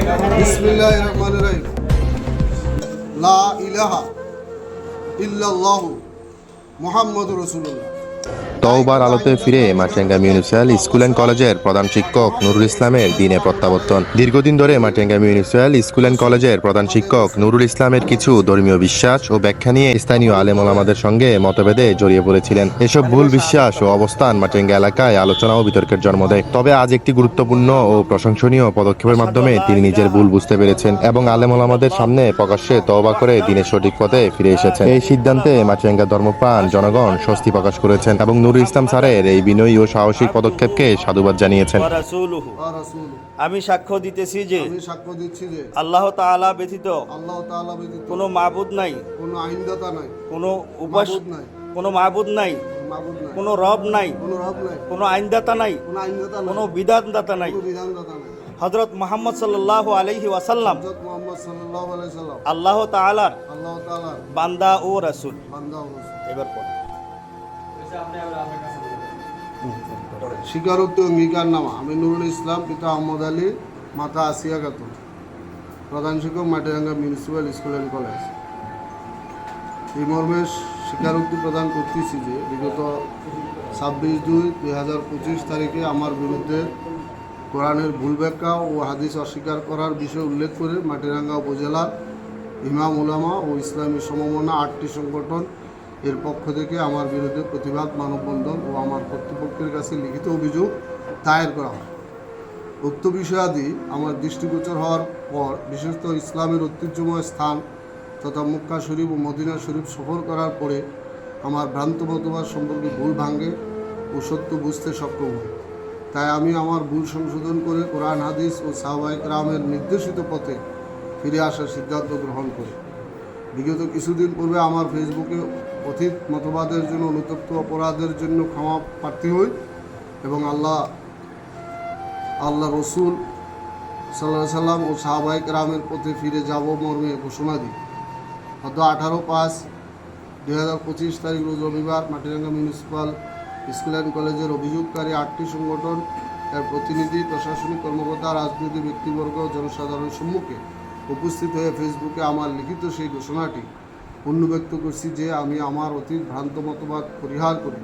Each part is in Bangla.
বিসমিল্লাহির রহমানির রহিম। লা ইলাহা ইল্লাল্লাহু মুহাম্মাদুর রাসূলুল্লাহ। তওবার আলোতে ফিরে মাটিরাঙ্গা মিউনিসিপ্যাল স্কুল অ্যান্ড কলেজের প্রধান শিক্ষক নুরুল ইসলামের দিনে প্রত্যাবর্তন। দীর্ঘদিন ধরে মাটিরাঙ্গা মিউনিসিপ্যাল স্কুল অ্যান্ড কলেজের প্রধান শিক্ষক নুরুল ইসলামের কিছু ধর্মীয় বিশ্বাস ও ব্যাখ্যা নিয়ে স্থানীয় আলেম ওলামাদের সঙ্গে মতভেদে জড়িয়ে পড়েছিলেন। এসব ভুল বিশ্বাস ও অবস্থান মাটিরাঙ্গা এলাকায় আলোচনা ও বিতর্কের জন্ম দেয়। তবে আজ একটি গুরুত্বপূর্ণ ও প্রশংসনীয় পদক্ষেপের মাধ্যমে তিনি নিজের ভুল বুঝতে পেরেছেন এবং আলেম ওলামাদের সামনে প্রকাশ্যে তওবা করে দিনের সঠিক পথে ফিরে এসেছেন। এই সিদ্ধান্তে মাটিরাঙ্গা ধর্মপ্রাণ জনগণ স্বস্তি প্রকাশ করেছেন এবং নুরুল ইসলাম স্যারের এই বিনয়ী ও সাহসিক পদক্ষেপকে সাধুবাদ জানিয়েছেন। আমি সাক্ষ্য দিতেছি যে আল্লাহ তাআলা ব্যতীত কোনো মাবুদ নাই, কোনো আইনদাতা নাই, কোনো উপাসক নাই, কোনো মাবুদ নাই, কোনো রব নাই, কোনো আইনদাতা নাই, কোনো বিধানদাতা নাই। হযরত মুহাম্মদ সাল্লাল্লাহু আলাইহি ওয়াসাল্লাম আল্লাহ তাআলার বান্দা ও রাসূল। এবার পড়। স্বীকারোক্তি অঙ্গীকারনামা। আমি নুরুল ইসলাম, পিতা আহমদ আলী, মাতা আসিয়া খাতুন, প্রধান শিক্ষক Matiranga municipal school and college. এই মর্মে স্বীকারোক্তি প্রদান করতেছি যে বিগত 26/2/2025 তারিখে আমার বিরুদ্ধে কোরআনের ভুল ব্যাখ্যা ও হাদিস অস্বীকার করার বিষয় উল্লেখ করে মাটিরাঙ্গা উপজেলার ইমাম উলামা ও ইসলামী সমমনা 8টি সংগঠন এর পক্ষ থেকে আমার বিরুদ্ধে প্রতিবাদ মানববন্ধন ও আমার কর্তৃপক্ষের কাছে লিখিত অভিযোগ দায়ের করা হয়। উক্ত বিষয়াদি আমার দৃষ্টিগোচর হওয়ার পর বিশেষত ইসলামের ঐতিহ্যময় স্থান তথা মক্কা শরীফ ও মদিনা শরীফ সফর করার পরে আমার ভ্রান্ত মতবাদ সম্পর্কে ভুল ভাঙে ও সত্য বুঝতে সক্ষম হই। তাই আমি আমার ভুল সংশোধন করে কোরআন হাদিস ও সাহাবায়ে কেরামের নির্দেশিত পথে ফিরে আসার সিদ্ধান্ত গ্রহণ করি। বিগত কিছুদিন পূর্বে আমার ফেসবুকে অতীত মতবাদের জন্য অনুতপ্ত অপরাধের জন্য ক্ষমা প্রার্থী হই এবং আল্লাহ রসুল সাল্লাল্লাহু আলাইহি সাল্লাম ও সাহাবায়ে কেরামের পথে ফিরে যাব মর্মে ঘোষণা দিই। গত 18/5/2025 তারিখ রোজ রবিবার মাটিরাঙ্গা মিউনিসিপ্যাল স্কুল অ্যান্ড কলেজের অভিযোগকারী 8টি সংগঠন এর প্রতিনিধি, প্রশাসনিক কর্মকর্তা, রাজনৈতিক ব্যক্তিবর্গ ও জনসাধারণের সম্মুখে উপস্থিত হয়ে ফেসবুকে আমার লিখিত সেই ঘোষণাটি পুনর্ব্যক্ত করছি যে আমি আমার অতীত ভ্রান্ত মতবাদ পরিহার করে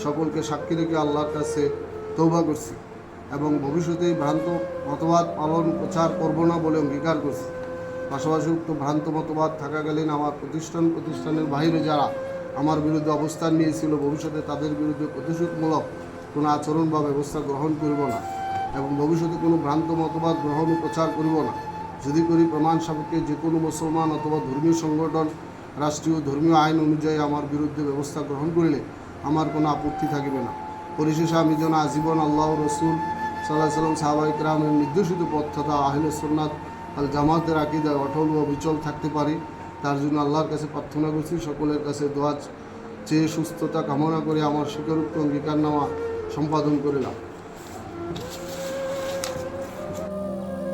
সকলকে সাক্ষী রেখে আল্লাহর কাছে তওবা করছি এবং ভবিষ্যতে এই ভ্রান্ত মতবাদ পালন প্রচার করব না বলে অঙ্গীকার করছি। পাশাপাশি উক্ত ভ্রান্ত মতবাদ থাকাকালীন আমার প্রতিষ্ঠানের বাইরে যারা আমার বিরুদ্ধে অবস্থান নিয়েছিল ভবিষ্যতে তাদের বিরুদ্ধে প্রতিশোধমূলক কোনো আচরণ বা ব্যবস্থা গ্রহণ করব না এবং ভবিষ্যতে কোনো ভ্রান্ত মতবাদ গ্রহণ ও প্রচার করব না। যদি করি প্রমাণ সাপেক্ষে যে কোনো মুসলমান অথবা ধর্মীয় সংগঠন রাষ্ট্রীয় ধর্মীয় আইন অনুযায়ী আমার বিরুদ্ধে ব্যবস্থা গ্রহণ করিলে আমার কোনো আপত্তি থাকিবে না। পরিশেষে আমি যেন আজীবন আল্লাহ রসুল সাল্লাল্লাহু আলাইহি সাল্লাম সাহাবায়ে কেরামের নির্দেশিত পথ তথা আহলে সুন্নাত আল জামাতের আকীদায় অটল ও অবিচল থাকতে পারি তার জন্য আল্লাহর কাছে প্রার্থনা করছি। সকলের কাছে দোয়া চেয়ে সুস্থতা কামনা করে আমার স্বীকারোক্তি অঙ্গীকারনামা সম্পাদন করিলাম।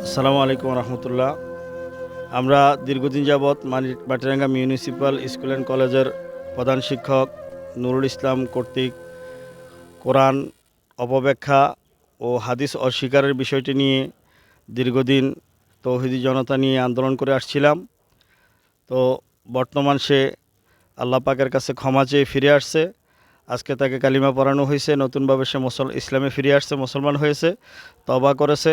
আসসালামু আলাইকুম রহমতুল্লাহ। আমরা দীর্ঘদিন যাবৎ মাটিরাঙ্গা মিউনিসিপ্যাল স্কুল অ্যান্ড কলেজের প্রধান শিক্ষক নুরুল ইসলাম কর্তৃক কোরআন অপব্যাখ্যা ও হাদিস অস্বীকারের বিষয়টি নিয়ে দীর্ঘদিন তৌহিদি জনতা নিয়ে আন্দোলন করে আসছিলাম। তো বর্তমান সে আল্লাহ পাকের কাছে ক্ষমা চেয়ে ফিরে আসছে। আজকে তাকে কালিমা পড়ানো হয়েছে, নতুনভাবে সে ইসলামে ফিরে আসছে, মুসলমান হয়েছে, তওবা করেছে।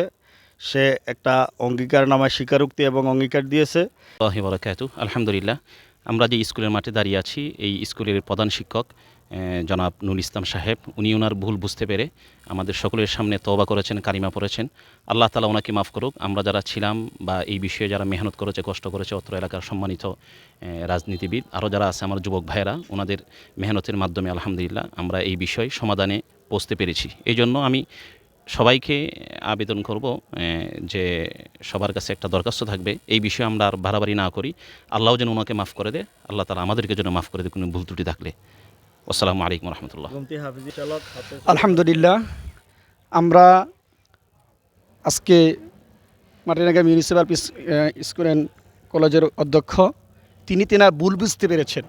সে একটা অঙ্গীকারনামায় স্বীকারোক্তি এবং অঙ্গীকার দিয়েছে। আলহামদুলিল্লাহ, আমরা যে স্কুলের মাঠে দাঁড়িয়ে আছি এই স্কুলের প্রধান শিক্ষক জনাব নুরুল ইসলাম সাহেব উনি ওনার ভুল বুঝতে পেরে আমাদের সকলের সামনে তওবা করেছেন, কালিমা পড়েছেন। আল্লাহ তাআলা ওনাকে মাফ করুক। আমরা যারা ছিলাম বা এই বিষয়ে যারা মেহনত করেছে, কষ্ট করেছে, অত্র এলাকার সম্মানিত রাজনীতিবিদ আরও যারা আছে আমার যুবক ভাইয়েরা, ওনাদের মেহনতের মাধ্যমে আলহামদুলিল্লাহ আমরা এই বিষয়ে সমাধানে পৌঁছতে পেরেছি। এই জন্য আমি সবাইকে আবেদন করব যে সবার কাছে একটা দরখাস্ত থাকবে, এই বিষয়ে আমরা আর বাড়াবাড়ি না করি। আল্লাহ যেন ওনাকে মাফ করে দেয়, আল্লাহ তাআলা আমাদেরকে যেন মাফ করে দেয় কোনো ভুল ত্রুটি থাকলে। আসসালামু আলাইকুম রহমতুল্লাহ। আলহামদুলিল্লাহ, আমরা আজকে মাটিরাঙ্গা মিউনিসিপ্যাল স্কুল অ্যান্ড কলেজের অধ্যক্ষ তিনি ভুল বুঝতে পেরেছেন।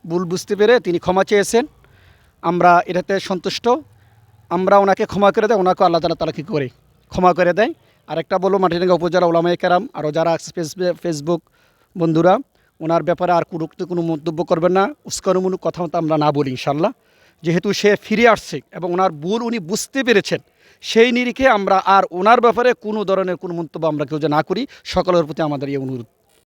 ভুল বুঝতে পেরে তিনি ক্ষমা চেয়েছেন। আমরা এটাতে সন্তুষ্ট। আমরা ওনাকে ক্ষমা করে দেয়, ওনাকে আল্লাহ তাআলা কী করে ক্ষমা করে দেয়। আরেকটা বলো মাটিরাঙ্গা উপজেলা ওলামায়ে কেরাম আরও যারা আছে ফেসবুক বন্ধুরা, ওনার ব্যাপারে আর কোনো মন্তব্য করবেন না, উস্কানিমূলক কথা মতো আমরা না বলি ইনশাল্লাহ। যেহেতু সে ফিরে আসছে এবং ওনার ভুল উনি বুঝতে পেরেছেন, সেই নিরিখে আমরা আর ওনার ব্যাপারে কোনো ধরনের কোনো মন্তব্য আমরা কেউ যে না করি, সকলের প্রতি আমাদের এই অনুরোধ।